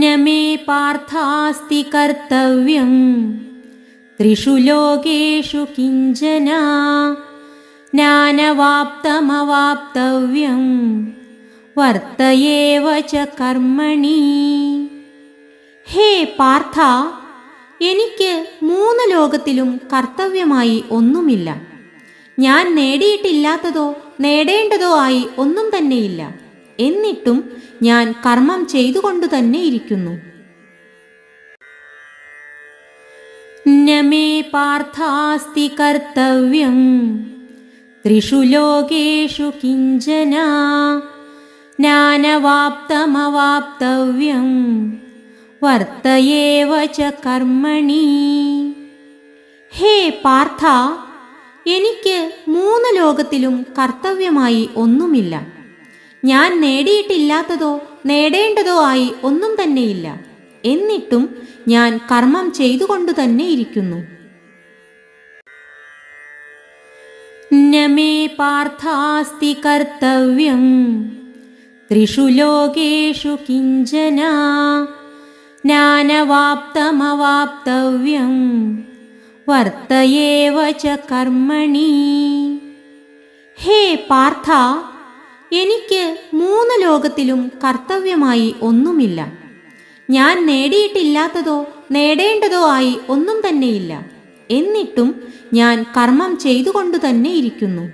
न मे पार्थास्ति कर्तव्यं त्रिषु लोकेषु किञ्चन नानवाप्तमवाप्तव्यं वर्त एव च कर्मणि. ഹേ പാർത്ഥ, എനിക്ക് 3 ലോകത്തിലും കർത്തവ്യമായി ഒന്നുമില്ല. ഞാൻ നേടിയിട്ടില്ലാത്തതോ നേടേണ്ടതോ ആയി ഒന്നും തന്നെയില്ല. എന്നിട്ടും ഞാൻ കർമ്മം ചെയ്തുകൊണ്ടു തന്നെ ഇരിക്കുന്നു. ന മേ പാർത്ഥാസ്തി കർത്തവ്യം ത്രിഷു ലോകേഷു കിഞ്ചന നാനവാപ്തമവാപ്തവ്യം വർത്ത ഏവ ച കർമ്മണി. ഹേ പാർത്ഥ, എനിക്ക് 3 ലോകത്തിലും കർത്തവ്യമായി ഒന്നുമില്ല. ഞാൻ നേടിയിട്ടില്ലാത്തതോ നേടേണ്ടതോ ആയി ഒന്നും തന്നെയില്ല. എന്നിട്ടും ഞാൻ കർമ്മം ചെയ്തുകൊണ്ടു തന്നെ ഇരിക്കുന്നു. ന മേ പാർത്ഥാസ്തി കർത്തവ്യം ത്രിഷു ലോകേഷു കിഞ്ചന നാനവാപ്തമവാപ്തവ്യം വർത്ത ഏവ ച കർമ്മണി. ഹേ പാർത്ഥ, എനിക്ക് 3 ലോകത്തിലും കർത്തവ്യമായി ഒന്നുമില്ല. ഞാൻ നേടിയിട്ടില്ലാത്തതോ നേടേണ്ടതോ ആയി ഒന്നും തന്നെയില്ല. എന്നിട്ടും ഞാൻ കർമ്മം ചെയ്തുകൊണ്ടു തന്നെ ഇരിക്കുന്നു.